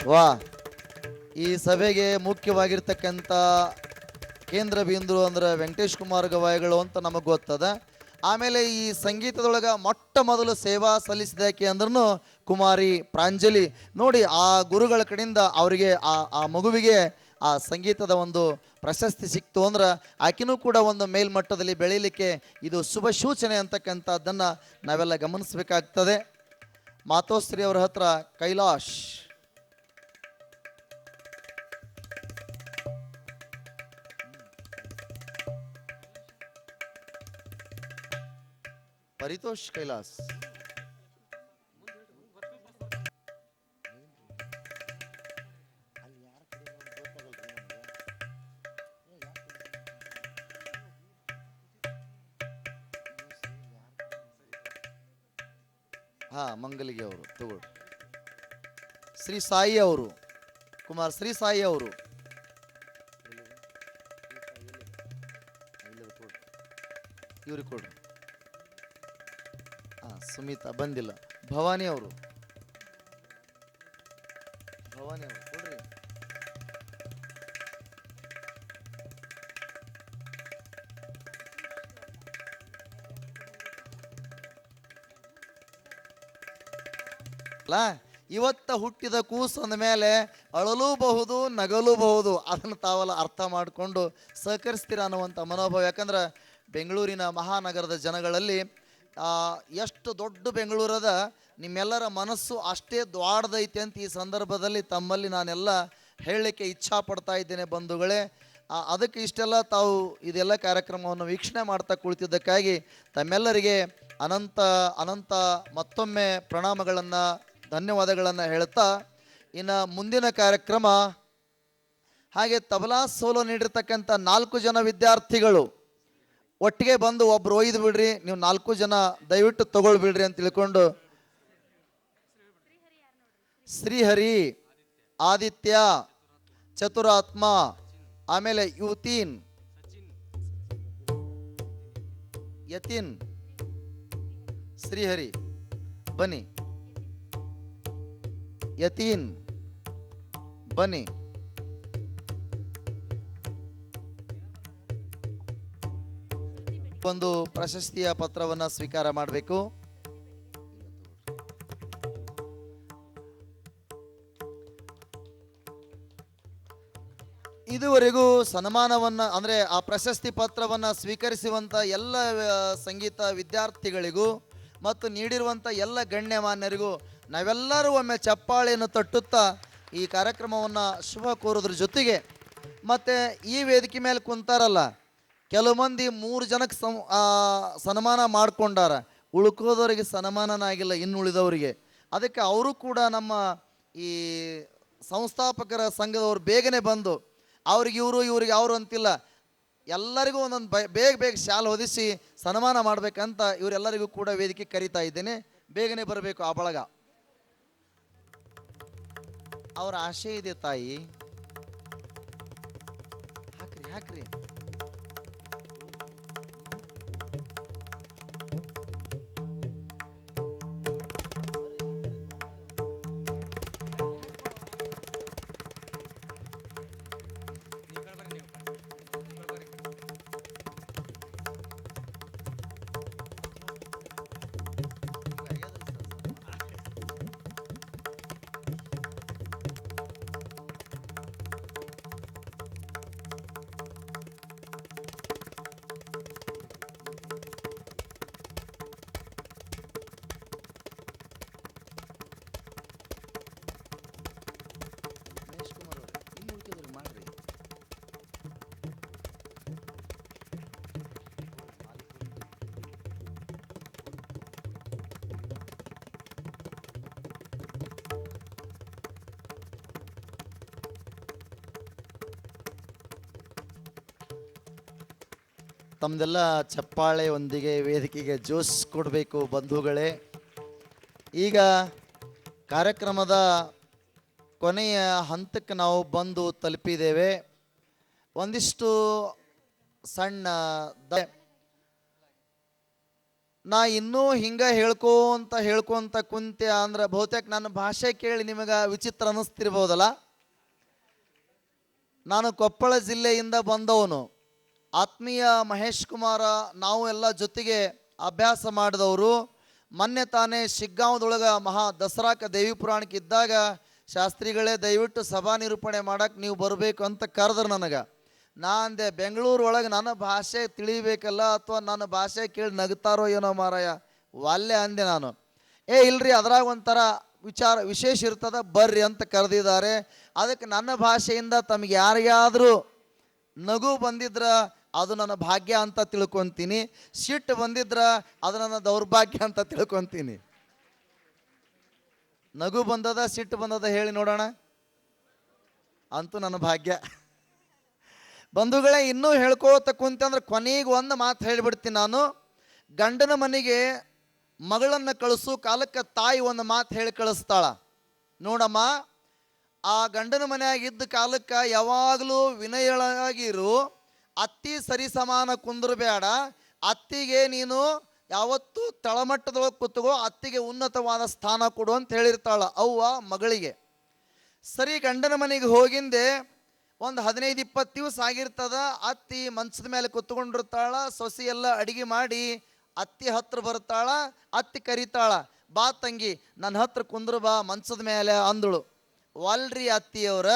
ವಾ, ಈ ಸಭೆಗೆ ಮುಖ್ಯವಾಗಿರ್ತಕ್ಕಂಥ ಕೇಂದ್ರ ಬಿಂದು ಅಂದ್ರೆ ವೆಂಕಟೇಶ್ ಕುಮಾರ್ ಗವಾಯಿಗಳು ಅಂತ ನಮಗೆ ಗೊತ್ತದ. ಆಮೇಲೆ ಈ ಸಂಗೀತದೊಳಗೆ ಮೊಟ್ಟ ಮೊದಲು ಸೇವಾ ಸಲ್ಲಿಸಿದಾಕೆ ಅಂದ್ರೂ ಕುಮಾರಿ ಪ್ರಾಂಜಲಿ. ನೋಡಿ, ಆ ಗುರುಗಳ ಕಡೆಯಿಂದ ಅವರಿಗೆ ಆ ಮಗುವಿಗೆ ಆ ಸಂಗೀತದ ಒಂದು ಪ್ರಶಸ್ತಿ ಸಿಕ್ತು ಅಂದ್ರೆ ಆಕಿನೂ ಕೂಡ ಒಂದು ಮೇಲ್ಮಟ್ಟದಲ್ಲಿ ಬೆಳೀಲಿಕ್ಕೆ ಇದು ಶುಭ ಸೂಚನೆ ಅಂತಕ್ಕಂಥದ್ದನ್ನು ನಾವೆಲ್ಲ ಗಮನಿಸಬೇಕಾಗ್ತದೆ. ಮಾತೋಶ್ರೀ ಅವರ ಹತ್ರ ಕೈಲಾಶ್. ಪರಿತೋಷ್ ಕೈಲಾಸ್. ಹಾ, ಮಂಗಲಿಗೆ ಅವರು ತಗೊಳ್ಳಿ. ಶ್ರೀ ಸಾಯಿ ಅವರು, ಕುಮಾರ್ ಶ್ರೀ ಸಾಯಿ ಅವರು. ಇವ್ರಿಗೆ ಕೊಡ್ರಿ. ಹಾ, ಸುಮಿತಾ ಬಂದಿಲ್ಲ. ಭವಾನಿ ಅವರು, ಭವಾನಿ ಅವರು ಕೊಡ್ರಿ. ಇವತ್ತ ಹುಟ್ಟಿದ ಕೂಸು ಅಂದ ಮೇಲೆ ಅಳಲೂಬಹುದು, ನಗಲೂಬಹುದು. ಅದನ್ನು ತಾವೆಲ್ಲ ಅರ್ಥ ಮಾಡಿಕೊಂಡು ಸಹಕರಿಸ್ತೀರ ಅನ್ನುವಂಥ ಮನೋಭಾವ. ಯಾಕಂದ್ರೆ ಬೆಂಗಳೂರಿನ ಮಹಾನಗರದ ಜನಗಳಲ್ಲಿ ಎಷ್ಟು ದೊಡ್ಡ ಬೆಂಗಳೂರದ ನಿಮ್ಮೆಲ್ಲರ ಮನಸ್ಸು ಅಷ್ಟೇ ದ್ವಾಡದೈತೆ ಅಂತ ಈ ಸಂದರ್ಭದಲ್ಲಿ ತಮ್ಮಲ್ಲಿ ನಾನೆಲ್ಲ ಹೇಳಲಿಕ್ಕೆ ಇಚ್ಛಾ ಪಡ್ತಾ ಇದ್ದೇನೆ ಬಂಧುಗಳೇ. ಅದಕ್ಕೆ ಇಷ್ಟೆಲ್ಲ ತಾವು ಇದೆಲ್ಲ ಕಾರ್ಯಕ್ರಮವನ್ನು ವೀಕ್ಷಣೆ ಮಾಡ್ತಾ ಕುಳಿತಿದ್ದಕ್ಕಾಗಿ ತಮ್ಮೆಲ್ಲರಿಗೆ ಅನಂತ ಅನಂತ ಮತ್ತೊಮ್ಮೆ ಪ್ರಣಾಮಗಳನ್ನು, ಧನ್ಯವಾದಗಳನ್ನು ಹೇಳ್ತಾ, ಇನ್ನು ಮುಂದಿನ ಕಾರ್ಯಕ್ರಮ ಹಾಗೆ ತಬಲಾ ಸೋಲೋ ನೀಡಿರ್ತಕ್ಕಂಥ 4 ಜನ ವಿದ್ಯಾರ್ಥಿಗಳು ಒಟ್ಟಿಗೆ ಬಂದು ಒಬ್ರು ಒಯ್ದು ಬಿಡ್ರಿ. ನೀವು 4 ಜನ ದಯವಿಟ್ಟು ತಗೊಳ್ಬಿಡ್ರಿ ಅಂತ ತಿಳ್ಕೊಂಡು. ಶ್ರೀಹರಿ, ಆದಿತ್ಯ, ಚತುರಾತ್ಮ, ಆಮೇಲೆ ಯುತೀನ್, ಯತೀನ್, ಶ್ರೀಹರಿ ಬನ್ನಿ, ಯತೀನ್ ಬನ್ನಿ. ಒಂದು ಪ್ರಶಸ್ತಿಯ ಪತ್ರವನ್ನು ಸ್ವೀಕಾರ ಮಾಡಬೇಕು. ಇದುವರೆಗೂ ಸನ್ಮಾನವನ್ನು ಅಂದರೆ ಆ ಪ್ರಶಸ್ತಿ ಪತ್ರವನ್ನು ಸ್ವೀಕರಿಸುವಂಥ ಎಲ್ಲ ಸಂಗೀತ ವಿದ್ಯಾರ್ಥಿಗಳಿಗೂ ಮತ್ತು ನೀಡಿರುವಂಥ ಎಲ್ಲ ಗಣ್ಯಮಾನ್ಯರಿಗೂ ನಾವೆಲ್ಲರೂ ಒಮ್ಮೆ ಚಪ್ಪಾಳೆಯನ್ನು ತಟ್ಟುತ್ತಾ ಈ ಕಾರ್ಯಕ್ರಮವನ್ನು ಶುಭ ಕೋರೋದ್ರ ಜೊತೆಗೆ, ಮತ್ತು ಈ ವೇದಿಕೆ ಮೇಲೆ ಕುಂತಾರಲ್ಲ ಕೆಲವು ಮಂದಿ 3 ಜನಕ್ಕೆ ಸನ್ಮಾನ ಮಾಡ್ಕೊಂಡಾರ, ಉಳ್ಕೋದವರಿಗೆ ಸನ್ಮಾನನ ಆಗಿಲ್ಲ ಇನ್ನುಳಿದವರಿಗೆ. ಅದಕ್ಕೆ ಅವರು ಕೂಡ ನಮ್ಮ ಈ ಸಂಸ್ಥಾಪಕರ ಸಂಘದವರು ಬೇಗನೆ ಬಂದು ಅವ್ರಿಗೆ ಇವರು ಇವ್ರಿಗೆ ಅವರು ಅಂತಿಲ್ಲ, ಎಲ್ಲರಿಗೂ ಒಂದೊಂದು ಬೇಗ ಬೇಗ ಶಾಲ್ ಹೊದಿಸಿ ಸನ್ಮಾನ ಮಾಡಬೇಕಂತ ಇವರೆಲ್ಲರಿಗೂ ಕೂಡ ವೇದಿಕೆ ಕರೀತಾ ಇದ್ದೇನೆ. ಬೇಗನೆ ಬರಬೇಕು ಆ ಬಳಗ. ಅವರ ಆಶೆ ಇದೆ ತಾಯಿ. ಹಾಕ್ರಿ ಹಾಕ್ರಿ. ತಮ್ಮದೆಲ್ಲ ಚಪ್ಪಾಳೆಯೊಂದಿಗೆ ವೇದಿಕೆಗೆ ಜೋಶ್ ಕೊಡಬೇಕು ಬಂಧುಗಳೇ. ಈಗ ಕಾರ್ಯಕ್ರಮದ ಕೊನೆಯ ಹಂತಕ್ಕೆ ನಾವು ಬಂದು ತಲುಪಿದ್ದೇವೆ. ಒಂದಿಷ್ಟು ಸಣ್ಣ ನಾ ಇನ್ನೂ ಹಿಂಗೆ ಹೇಳ್ಕೊಂತ ಕುಂತೆ ಅಂದ್ರೆ ಬಹುತೇಕ ನನ್ನ ಭಾಷೆ ಕೇಳಿ ನಿಮಗೆ ವಿಚಿತ್ರ ಅನ್ನಿಸ್ತಿರ್ಬೋದಲ್ಲ. ನಾನು ಕೊಪ್ಪಳ ಜಿಲ್ಲೆಯಿಂದ ಬಂದವನು. ಆತ್ಮೀಯ ಮಹೇಶ್ ಕುಮಾರ ನಾವು ಎಲ್ಲ ಜೊತೆಗೆ ಅಭ್ಯಾಸ ಮಾಡಿದವರು. ಮೊನ್ನೆ ತಾನೇ ಶಿಗ್ಗಾಂವದೊಳಗೆ ಮಹಾ ದಸರಾಕ ದೇವಿ ಪುರಾಣಕ್ಕೆ ಇದ್ದಾಗ ಶಾಸ್ತ್ರಿಗಳೇ ದಯವಿಟ್ಟು ಸಭಾ ನಿರೂಪಣೆ ಮಾಡಕ್ಕೆ ನೀವು ಬರಬೇಕು ಅಂತ ಕರೆದ್ರು ನನಗೆ. ನಾ ಅಂದೆ ಬೆಂಗಳೂರು ಒಳಗೆ ನನ್ನ ಭಾಷೆ ತಿಳಿಬೇಕಲ್ಲ, ಅಥವಾ ನನ್ನ ಭಾಷೆ ಕೇಳಿ ನಗ್ತಾರೋ ಏನೋ ಮಾರಾಯ, ಒಲ್ಲೆ ಅಂದೆ ನಾನು. ಇಲ್ರಿ ಅದ್ರಾಗ ಒಂಥರ ವಿಶೇಷ ಇರ್ತದ ಬರ್ರಿ ಅಂತ ಕರೆದಿದ್ದಾರೆ. ಅದಕ್ಕೆ ನನ್ನ ಭಾಷೆಯಿಂದ ತಮಗೆ ಯಾರಿಗಾದರೂ ನಗು ಬಂದಿದ್ರ ಅದು ನನ್ನ ಭಾಗ್ಯ ಅಂತ ತಿಳ್ಕೊತೀನಿ, ಸಿಟ್ಟು ಬಂದಿದ್ರ ಅದು ನನ್ನ ದೌರ್ಭಾಗ್ಯ ಅಂತ ತಿಳ್ಕೊತೀನಿ. ನಗು ಬಂದದ ಸಿಟ್ಟು ಬಂದದ ಹೇಳಿ ನೋಡೋಣ. ಅಂತೂ ನನ್ನ ಭಾಗ್ಯ. ಬಂಧುಗಳೇ, ಇನ್ನೂ ಹೇಳ್ಕೋತ ಕುಂತಂದ್ರೆ ಕೊನೆಗೆ ಒಂದು ಮಾತು ಹೇಳಿಬಿಡ್ತೀನಿ ನಾನು. ಗಂಡನ ಮನೆಗೆ ಮಗಳನ್ನು ಕಳಿಸು ಕಾಲಕ್ಕೆ ತಾಯಿ ಒಂದು ಮಾತು ಹೇಳಿ ಕಳಿಸ್ತಾಳ. ನೋಡಮ್ಮ, ಆ ಗಂಡನ ಮನೆಯಾಗಿದ್ದ ಕಾಲಕ್ಕೆ ಯಾವಾಗಲೂ ವಿನಯಳಾಗಿರು, ಅತ್ತಿ ಸರಿ ಸಮಾನ ಕುಂದ್ರಬೇಡ, ಅತ್ತಿಗೆ ನೀನು ಯಾವತ್ತೂ ತಳಮಟ್ಟದೊಳಗೆ ಕೂತ್ಕೋ, ಅತ್ತಿಗೆ ಉನ್ನತವಾದ ಸ್ಥಾನ ಕೊಡು ಅಂತ ಹೇಳಿರ್ತಾಳ ಅವ್ವ ಮಗಳಿಗೆ. ಸರಿ, ಗಂಡನ ಮನೆಗೆ ಹೋಗಿಂದೆ ಒಂದು 15-20 ದಿವಸ ಆಗಿರ್ತದ. ಅತ್ತಿ ಮಂಚದ ಮೇಲೆ ಕುತ್ಕೊಂಡಿರ್ತಾಳ, ಸೊಸಿ ಎಲ್ಲ ಅಡಿಗೆ ಮಾಡಿ ಅತ್ತಿ ಹತ್ರ ಬರ್ತಾಳ. ಅತ್ತಿ ಕರಿತಾಳ, ಬಾ ತಂಗಿ ನನ್ನ ಹತ್ರ ಕುಂದ್ರ ಬಾ ಮಂಚದ ಮೇಲೆ ಅಂದಳು. ವಲ್ರಿ ಅತ್ತಿಯವರ,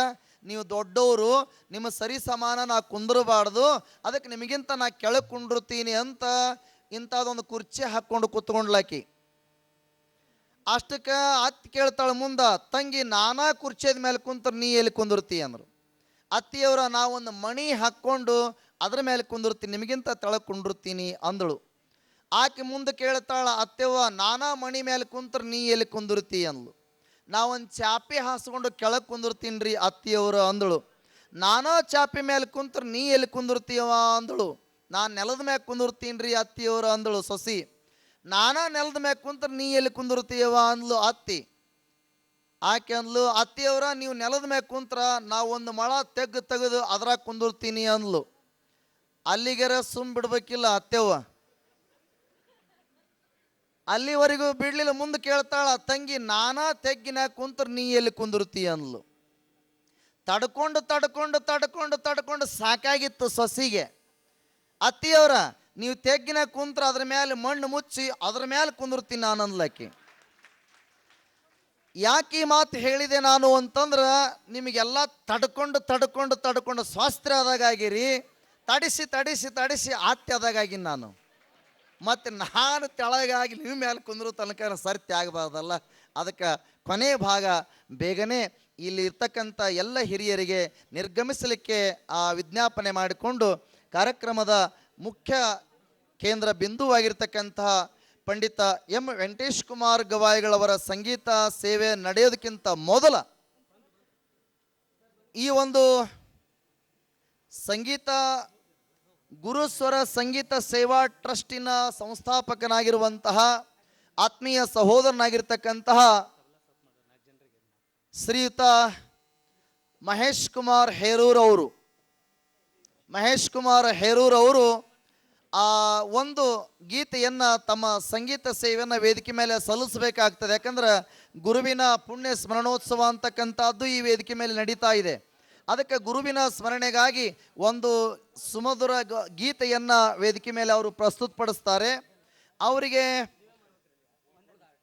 ನೀವು ದೊಡ್ಡವರು, ನಿಮ್ಮ ಸರಿ ಸಮಾನ ನಾ ಕುಂದ್ರಬಾರ್ದು, ಅದಕ್ಕೆ ನಿಮಗಿಂತ ನಾ ಕೆಳಗೆ ಕುಂಡಿರ್ತೀನಿ ಅಂತ ಇಂಥದ್ದೊಂದು ಕುರ್ಚಿ ಹಾಕ್ಕೊಂಡು ಕುತ್ಕೊಂಡ್ಲಾಕಿ. ಅಷ್ಟಕ್ಕೆ ಅತ್ತಿ ಕೇಳ್ತಾಳೆ ಮುಂದ, ತಂಗಿ ನಾನಾ ಕುರ್ಚಿದ ಮೇಲೆ ಕುಂತ್ರ ನೀ ಎಲ್ಲಿ ಕುಂದಿರ್ತಿ ಅಂದರು. ಅತ್ತಿಯವರ, ನಾವೊಂದು ಮಣಿ ಹಾಕ್ಕೊಂಡು ಅದ್ರ ಮೇಲೆ ಕುಂದಿರ್ತೀನಿ, ನಿಮಗಿಂತ ತೆಳಗೆ ಕುಂಡಿರ್ತೀನಿ ಅಂದಳು. ಆಕೆ ಮುಂದೆ ಕೇಳ್ತಾಳ, ಅತ್ತೆವ್ವ ನಾನಾ ಮಣಿ ಮೇಲೆ ಕುಂತ್ರ ನೀ ಎಲ್ಲಿ ಕುಂದಿರ್ತಿ ಅಂದ್ಳು. ನಾವೊಂದು ಚಾಪಿ ಹಾಸ್ಕೊಂಡು ಕೆಳಗೆ ಕುಂದಿರ್ತೀನಿ ರೀ ಅತ್ತಿಯವರು ಅಂದಳು. ನಾನಾ ಚಾಪಿ ಮೇಲೆ ಕುಂತ್ರ ನೀ ಎಲ್ಲಿ ಕುಂದಿರ್ತೀವ ಅಂದಳು. ನಾನು ನೆಲದ ಮ್ಯಾಗ ಕುಂದಿರ್ತೀನಿ ರೀ ಅತ್ತಿಯವರು ಅಂದಳು ಸೊಸಿ. ನಾನಾ ನೆಲದ ಮ್ಯಾಗ ಕುಂತ್ರ ನೀ ಎಲ್ಲಿ ಕುಂದಿರ್ತೀವ ಅಂದ್ಲು ಅತ್ತಿ. ಆಕೆ ಅಂದ್ಲು, ಅತ್ತಿಯವರ ನೀವು ನೆಲದ ಮ್ಯಾಗ ಕುಂತ್ರ ನಾವು ಒಂದು ಮೊಳ ತೆಗೆದು ಅದ್ರಾಗ ಕುಂದಿರ್ತೀನಿ ಅಂದ್ಲು. ಅಲ್ಲಿಗೆರ ಬಿಡ್ಬೇಕಿಲ್ಲ ಅತ್ತೆವ್ವ. ಅಲ್ಲಿವರೆಗೂ ಬಿಡ್ಲಿಲ್ಲ. ಮುಂದೆ ಕೇಳ್ತಾಳ, ತಂಗಿ ನಾನಾ ತೆಗ್ಗಿನಾಗ ಕುಂತ್ರ ನೀ ಎಲ್ಲಿ ಕುಂದಿರ್ತಿ ಅಂದ್ಲು. ತಡ್ಕೊಂಡು ಸಾಕಾಗಿತ್ತು ಸೊಸಿಗೆ. ಅತ್ತಿಯವರ, ನೀವು ತೆಗ್ಗಿನಾಗ ಕುಂತ್ರ ಅದ್ರ ಮೇಲೆ ಮಣ್ಣು ಮುಚ್ಚಿ ಅದ್ರ ಮೇಲೆ ಕುಂದಿರ್ತೀನಿ ನಾನು ಅಂದ್ಲಕ್ಕಿ. ಯಾಕೆ ಈ ಮಾತು ಹೇಳಿದೆ ನಾನು ಅಂತಂದ್ರೆ, ನಿಮಗೆಲ್ಲ ತಡ್ಕೊಂಡು ಸ್ವಾಸ್ಥ್ಯ ಆದಾಗಿರಿ, ತಡಿಸಿ ಆತ್ಯ ಆದಾಗಿನಿ ನಾನು. ಮತ್ತು ನಾನು ತೆಳಗಾಗಿ ನೀವು ಮೇಲೆ ಕುಂದ್ರು ತನಕ ಸರ್ತಿ ಆಗಬಾರ್ದಲ್ಲ. ಅದಕ್ಕೆ ಕೊನೆ ಭಾಗ ಬೇಗನೆ ಇಲ್ಲಿ ಇರ್ತಕ್ಕಂಥ ಎಲ್ಲ ಹಿರಿಯರಿಗೆ ನಿರ್ಗಮಿಸಲಿಕ್ಕೆ ವಿಜ್ಞಾಪನೆ ಮಾಡಿಕೊಂಡು ಕಾರ್ಯಕ್ರಮದ ಮುಖ್ಯ ಕೇಂದ್ರ ಬಿಂದುವಾಗಿರ್ತಕ್ಕಂತಹ ಪಂಡಿತ ಎಂ ವೆಂಕಟೇಶ್ ಕುಮಾರ್ ಗವಾಯಿಗಳವರ ಸಂಗೀತ ಸೇವೆ ನಡೆಯೋದಕ್ಕಿಂತ ಮೊದಲ ಈ ಒಂದು ಸಂಗೀತ ಗುರುಸ್ವರ ಸಂಗೀತ ಸೇವಾ ಟ್ರಸ್ಟಿನ ಸಂಸ್ಥಾಪಕನಾಗಿರುವಂತಹ ಆತ್ಮೀಯ ಸಹೋದರನಾಗಿರ್ತಕ್ಕಂತಹ ಶ್ರೀಯುತ ಮಹೇಶ್ ಕುಮಾರ್ ಹೇರೂರ್ ಅವರು ಒಂದು ಗೀತೆಯನ್ನು ತಮ್ಮ ಸಂಗೀತ ಸೇವೆಯನ್ನು ವೇದಿಕೆ ಮೇಲೆ ಸಲ್ಲಿಸಬೇಕಾಗ್ತದೆ. ಯಾಕಂದ್ರೆ ಗುರುವಿನ ಪುಣ್ಯ ಸ್ಮರಣೋತ್ಸವ ಅಂತಕ್ಕಂಥದ್ದು ಈ ವೇದಿಕೆ ಮೇಲೆ ನಡೀತಾ ಇದೆ. ಅದಕ್ಕೆ ಗುರುವಿನ ಸ್ಮರಣೆಗಾಗಿ ಒಂದು ಸುಮಧುರ ಗೀತೆಯನ್ನು ವೇದಿಕೆ ಮೇಲೆ ಅವರು ಪ್ರಸ್ತುತಪಡಿಸ್ತಾರೆ. ಅವರಿಗೆ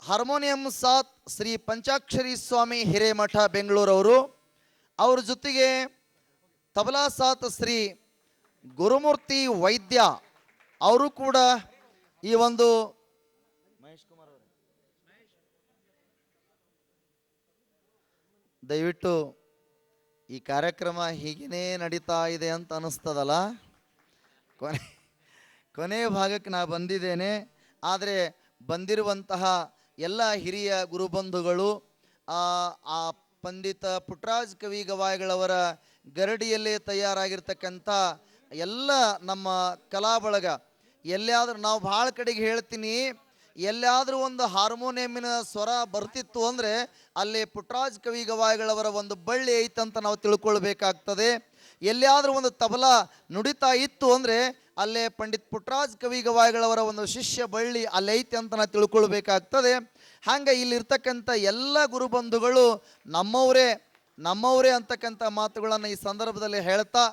ಹಾರ್ಮೋನಿಯಂ ಸಾತ್ ಶ್ರೀ ಪಂಚಾಕ್ಷರಿ ಸ್ವಾಮಿ ಹಿರೇಮಠ ಬೆಂಗಳೂರವರು, ಅವ್ರ ಜೊತೆಗೆ ತಬಲಾ ಸಾತ್ ಶ್ರೀ ಗುರುಮೂರ್ತಿ ವೈದ್ಯ ಅವರು ಕೂಡ ಈ ಒಂದು ಮಹೇಶ್ ಕುಮಾರ್ ಅವರು ದಯವಿಟ್ಟು ಈ ಕಾರ್ಯಕ್ರಮ ಹೀಗೇ ನಡೀತಾ ಇದೆ ಅಂತ ಅನ್ನಿಸ್ತದಲ್ಲ. ಕೊನೆಯ ಭಾಗಕ್ಕೆ ನಾ ಬಂದಿದ್ದೇನೆ. ಆದರೆ ಬಂದಿರುವಂತಹ ಎಲ್ಲ ಹಿರಿಯ ಗುರುಬಂಧುಗಳು, ಆ ಪಂಡಿತ ಪುಟ್ಟರಾಜ್ ಕವಿ ಗವಾಯಿಗಳವರ ಗರಡಿಯಲ್ಲೇ ತಯಾರಾಗಿರ್ತಕ್ಕಂಥ ಎಲ್ಲ ನಮ್ಮ ಕಲಾ ಬಳಗ, ಎಲ್ಲಿಯಾದರೂ ನಾವು ಭಾಳ ಕಡೆಗೆ ಹೇಳ್ತೀನಿ, ಎಲ್ಲಾದರೂ ಒಂದು ಹಾರ್ಮೋನಿಯಮಿನ ಸ್ವರ ಬರ್ತಿತ್ತು ಅಂದರೆ ಅಲ್ಲಿ ಪುಟ್ಟರಾಜ್ ಕವಿ ಗವಾಯಿಗಳವರ ಒಂದು ಬಳ್ಳಿ ಐತಂತ ನಾವು ತಿಳ್ಕೊಳ್ಬೇಕಾಗ್ತದೆ. ಎಲ್ಲಿಯಾದರೂ ಒಂದು ತಬಲಾ ನುಡಿತಾ ಇತ್ತು ಅಂದರೆ ಅಲ್ಲೇ ಪಂಡಿತ್ ಪುಟ್ಟರಾಜ್ ಕವಿ ಗವಾಯಿಗಳವರ ಒಂದು ಶಿಷ್ಯ ಬಳ್ಳಿ ಅಲ್ಲಿ ಐತೆ ಅಂತ ನಾವು ತಿಳ್ಕೊಳ್ಬೇಕಾಗ್ತದೆ. ಹಾಗೆ ಇಲ್ಲಿರ್ತಕ್ಕಂಥ ಎಲ್ಲ ಗುರುಬಂಧುಗಳು ನಮ್ಮವರೇ ಅಂತಕ್ಕಂಥ ಮಾತುಗಳನ್ನು ಈ ಸಂದರ್ಭದಲ್ಲಿ ಹೇಳ್ತಾ,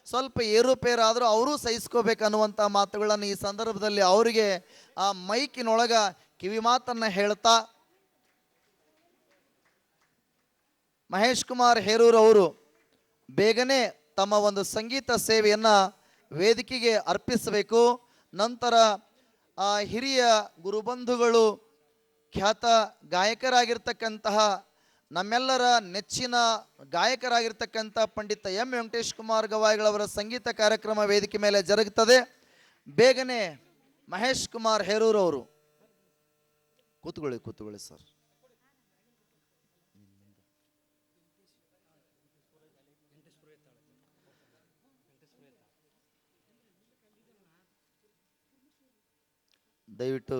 ಸ್ವಲ್ಪ ಏರುಪೇರಾದರೂ ಅವರೂ ಸಹಿಸ್ಕೋಬೇಕನ್ನುವಂಥ ಮಾತುಗಳನ್ನು ಈ ಸಂದರ್ಭದಲ್ಲಿ ಅವರಿಗೆ ಆ ಮೈಕಿನೊಳಗೆ ಕಿವಿ ಮಾತನ್ನು ಹೇಳ್ತಾ, ಮಹೇಶ್ ಕುಮಾರ್ ಹೇರೂರ್ ಅವರು ಬೇಗನೆ ತಮ್ಮ ಒಂದು ಸಂಗೀತ ಸೇವೆಯನ್ನು ವೇದಿಕೆಗೆ ಅರ್ಪಿಸಬೇಕು. ನಂತರ ಹಿರಿಯ ಗುರುಬಂಧುಗಳು, ಖ್ಯಾತ ಗಾಯಕರಾಗಿರ್ತಕ್ಕಂತಹ ನಮ್ಮೆಲ್ಲರ ನೆಚ್ಚಿನ ಗಾಯಕರಾಗಿರ್ತಕ್ಕಂಥ ಪಂಡಿತ ಎಂ ವೆಂಕಟೇಶ್ ಕುಮಾರ್ ಗವಾಯಿಗಳವರ ಸಂಗೀತ ಕಾರ್ಯಕ್ರಮ ವೇದಿಕೆ ಮೇಲೆ ಜರುಗುತ್ತದೆ. ಬೇಗನೆ ಮಹೇಶ್ ಕುಮಾರ್ ಹೇರೂರ್ ಅವರು ಕೂತ್ಕೊಳ್ಳಿ ಸರ್. ದಯವಿಟ್ಟು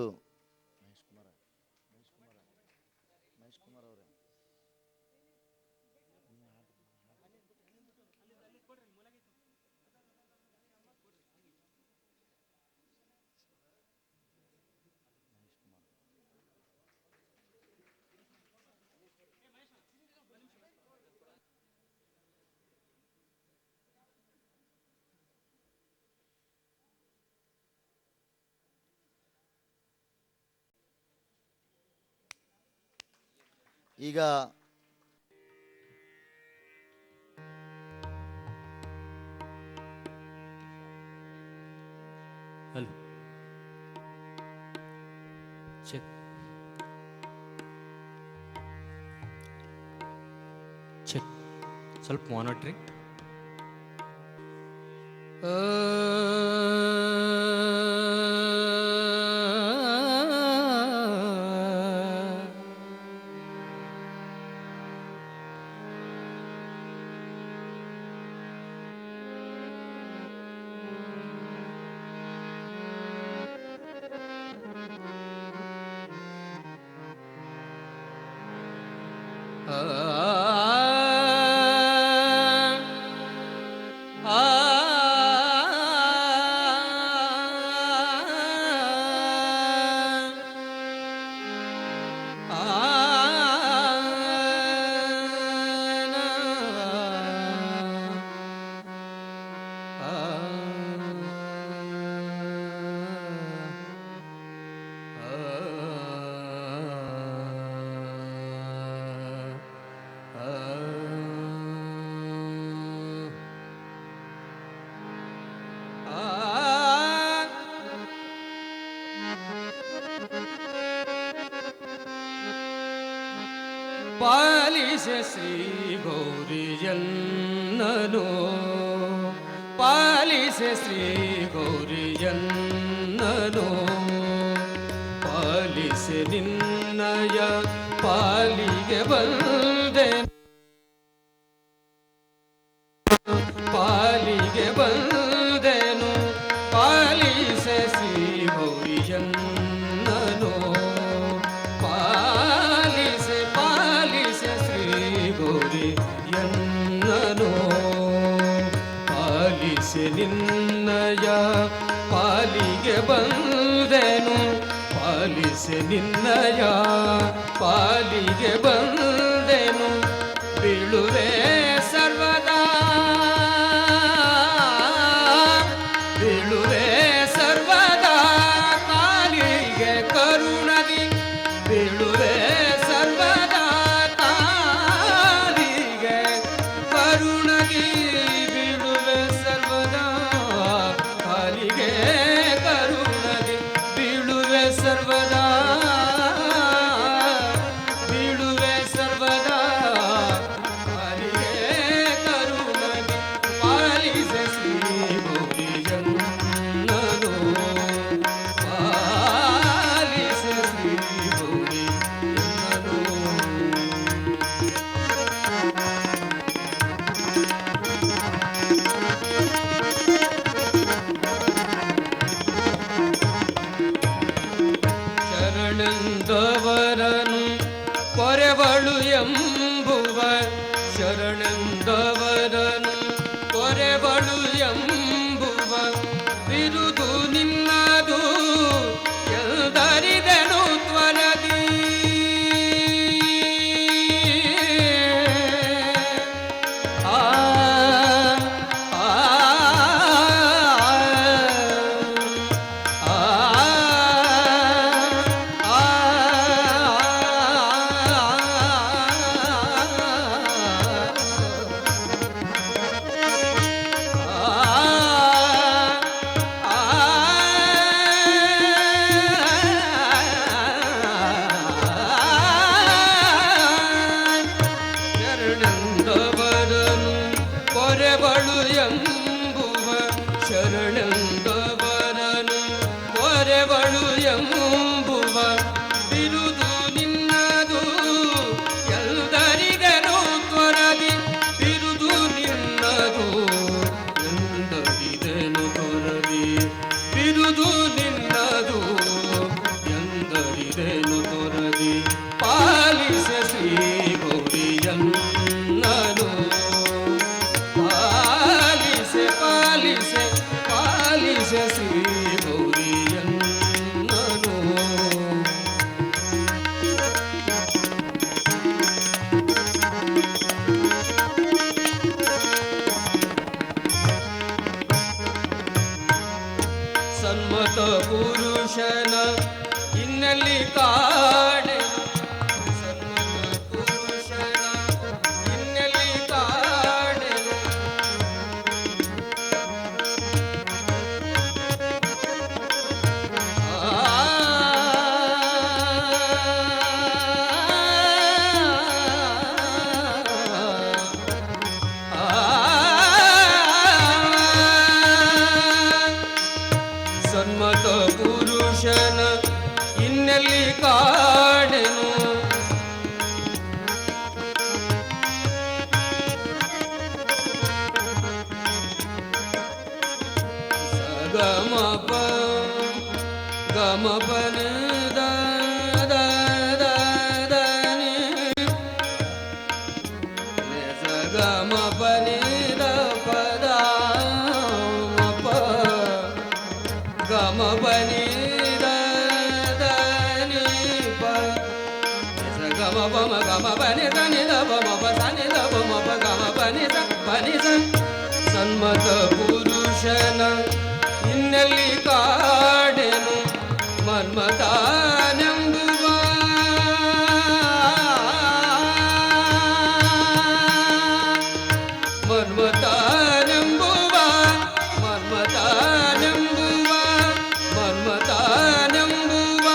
ಈಗ ಹಲೋ ಚೆಕ್ ಚೆಕ್ ಸ್ವಲ್ಪ ಮಾನಿಟ್ರಿಂಗ್. ಪಾಲಿಸೆ ಶ್ರೀ ಗೌರಿಯನ್ನನು, ಪಾಲಿಸೆ ಶ್ರೀ ಗೌರಿಯನ್ನನು, ಪಾಲಿಸೆ ನಿನ್ನಯ ಪಾಲಿಗೆ ಬಂದೆ, ಪಾಲಿಗೆ ಬಂದೆನು, ಪಾಲಿಸೆ ಶ್ರೀ ಗೌರಿಯನ್ನನು, ಪಾಲಿಸೆ ಪಾಲಿಸೆ ಶ್ರೀ ಗೌರಿಯನ್ನನು, ಪಾಲಿಸೆ ನಿನ್ನಯ ಪಾಲಿಗೆ ಬಂದೆನು, ಪಾಲಿಸೆ ನಿನ್ನಯ ಪಾಲಿಗೆ ಬಂದೆನು, ಬೀಳುವೆ ಸರ್ವದಾ ಬೀಳುವೆ ಸರ್ವದಾ ಕಾಲಿಗೆ ಕರುಣದಿ, ಬೀಳುವೆ ಸರ್ವದಾ ಕಾಲಿಗೆ ಕರುಣದಿ, ಬೀಳುವೆ ಸರ್ವದಾ ಕಾಲಿಗೆ ಕರುಣದಿ, ಬೀಳುವೆ ಸರ್ವದಾ ಬೀಳುವೆ ಸರ್ವದಾ ಕಾಲಿಗೆ ಎಂಬುವ ಶರಣೆಂದವರನು ಕೊರೆಬಳು ಎಂಬುವ ಬಿರುದು ನಿನ್ನದು ಎಲ್ದರಿದನು ತ್ವರದಿ. ಆ ಆ ಕೊರೆಬಳು ಎಂಬುವ ಶರಣೆಂದವರನು ಕೊರೆಬಳು ಎಂಬುವ ಬಿರುದು ನಿನ್ನದು ಎಲ್ದರಿಗನು ತ್ವರದಿ. ಬಿರುದು ನಿನ್ನದು ಎಂದರಿದೆನು ತೊರದಿ. ಬಿರುದು ನಿನ್ನದು ಎಂದರಿದೆನು ತೊರದಿ. ಪಾಲಿಸ ಶ್ರೀ ಗೌರಿಯನ್ನನು ಪಾಲಿಸೆ ಪಾಲಿಸೆ ಪಾಲಿಸೆ ಶ್ರೀ ಗೌರಿಯನ್ನನು. ಸನ್ಮತ ಪುರುಷನ ಇನ್ನಲ್ಲಿ ಕಾಣೆ. ಸನ್ಮತ ಪುರುಷನ ಇನ್ನಲ್ಲಿ ಕಾಣೆ. ಸನ್ಮತ ಪುರುಷನ ಇನ್ನೆಲ್ಲಿ ಕಾಣೆನು. ಸಗಮಪ ಗಮಪನ ಸಗಮಪನಿ ದ ಪದ ಮಪ ಗಮಪನಿ దని ప గమ పమ గమ పని దని ద పమ ప దని ద పమ ప గమ పని ద పని ద. ಸನ್ಮತ ಪುರುಷನ ಇನ್ನೆಲ್ಲಿ ಕಾಡೆನು ಮನ್ಮಥನೆಂಬುವ ಮನ್ಮಥನೆಂಬುವ ಮನ್ಮಥನೆಂಬುವ ಮನ್ಮಥನೆಂಬುವ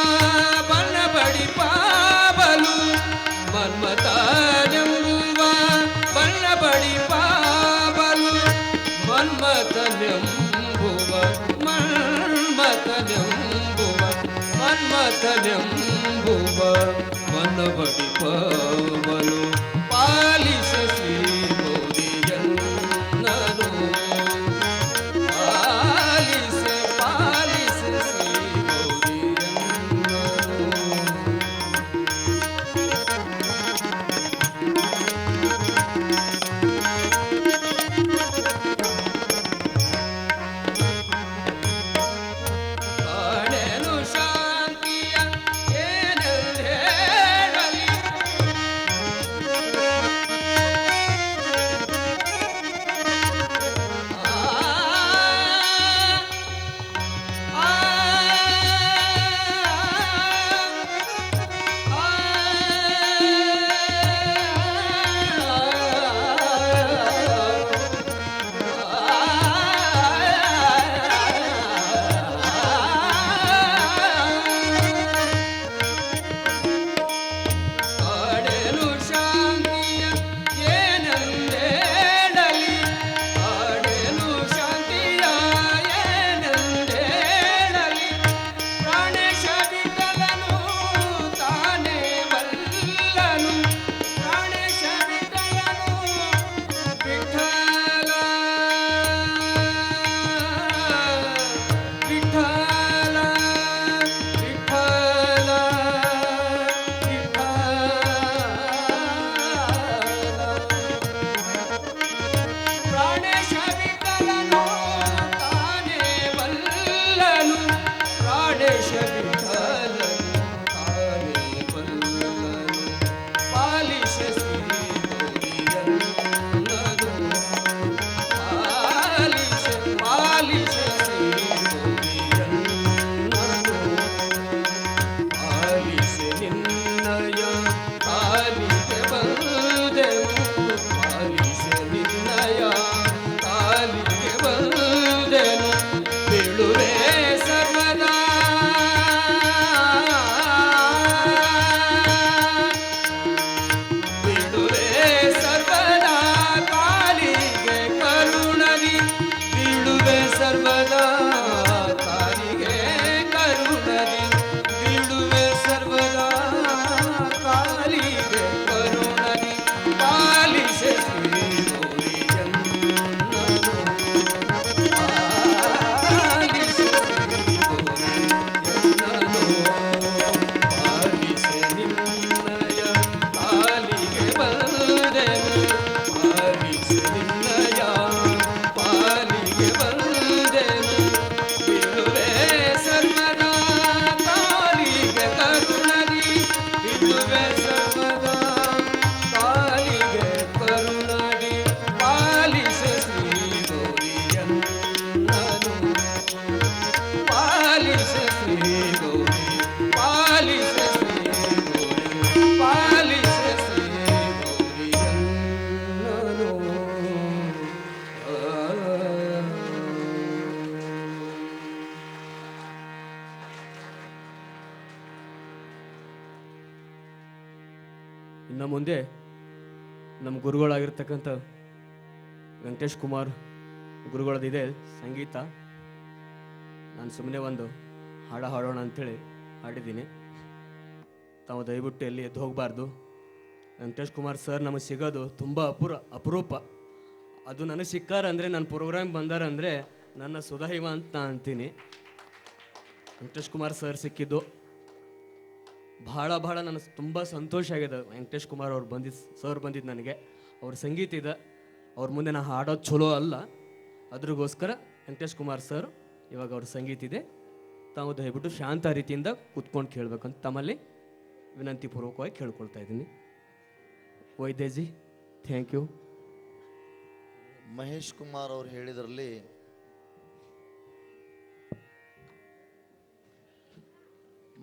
ಬಣ್ಣಬಡಿ ಪಾಬಲು ಮನ್ಮಥನೆಂಬುವ ಬಣ್ಣಬಡಿ ಪಾಬಲು ಮನ್ಮಥನೆಂಬುವ ಮನ್ಮಥನೆಂಬುವ ಮನ್ಮಥನೆಂಬುವ ಬಣ್ಣಬಡಿ ಪಾಬಲು ಪಾಲಿಸ ಶ್ರೀ ಗೌರಿಯನ್ನನು ಪಾಲಿಸ ಪಾಲಿಸ ಶ್ರೀ ಗೌರಿಯನ್ನನು. ಕಾಣೆನು ಶಾಂತಿಯ ಏನೆಂದು ಹೇಳಲಿ ಇನ್ನು ಮುಂದೆ ನಮ್ಮ ಗುರುಗಳಾಗಿರ್ತಕ್ಕಂಥ ವೆಂಕಟೇಶ್ ಕುಮಾರ್ ಗುರುಗಳದಿದೆ ಸಂಗೀತ. ನಾನು ಸುಮ್ಮನೆ ಒಂದು ಹಾಡೋಣ ಅಂಥೇಳಿ ಹಾಡಿದ್ದೀನಿ. ತಾವು ದಯವಿಟ್ಟು ಎಲ್ಲಿ ಎದ್ದು ಹೋಗಬಾರ್ದು. ವೆಂಕಟೇಶ್ ಕುಮಾರ್ ಸರ್ ನಮಗೆ ಸಿಗೋದು ತುಂಬ ಅಪರೂಪ. ಅದು ನನಗೆ ಸಿಕ್ಕಾರ ಅಂದರೆ ನನ್ನ ಪ್ರೋಗ್ರಾಮ್ ಬಂದಾರ ಅಂದರೆ ನನ್ನ ಸುದೈವ ಅಂತ ನಾ ಅಂತೀನಿ. ವೆಂಕಟೇಶ್ ಕುಮಾರ್ ಸರ್ ಸಿಕ್ಕಿದ್ದು ಭಾಳ ನನಗೆ ತುಂಬ ಸಂತೋಷ ಆಗಿದೆ. ವೆಂಕಟೇಶ್ ಕುಮಾರ್ ಅವ್ರು ಬಂದಿದ್ದು ನನಗೆ ಅವ್ರ ಸಂಗೀತ ಇದೆ, ಅವ್ರ ಮುಂದೆ ನಾ ಹಾಡೋದು ಚಲೋ ಅಲ್ಲ, ಅದ್ರಿಗೋಸ್ಕರ ವೆಂಕಟೇಶ್ ಕುಮಾರ್ ಸರ್ ಇವಾಗ ಅವ್ರ ಸಂಗೀತ ಇದೆ. ತಾವು ದಯವಿಟ್ಟು ಶಾಂತ ರೀತಿಯಿಂದ ಕೂತ್ಕೊಂಡು ಕೇಳಬೇಕಂತ ತಮ್ಮಲ್ಲಿ ವಿನಂತಿ ಪೂರ್ವಕವಾಗಿ ಕೇಳ್ಕೊಳ್ತಾ ಇದ್ದೀನಿ. ವೈದ್ಯಜಿ, ಥ್ಯಾಂಕ್ ಯು. ಮಹೇಶ್ ಕುಮಾರ್ ಅವ್ರು ಹೇಳಿದ್ರಲ್ಲಿ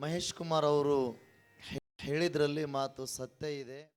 ಮಹೇಶ್ ಕುಮಾರ್ ಅವರು ಹೇಳಿದ್ರಲ್ಲಿ ಮಾತು ಸತ್ಯ ಇದೆ.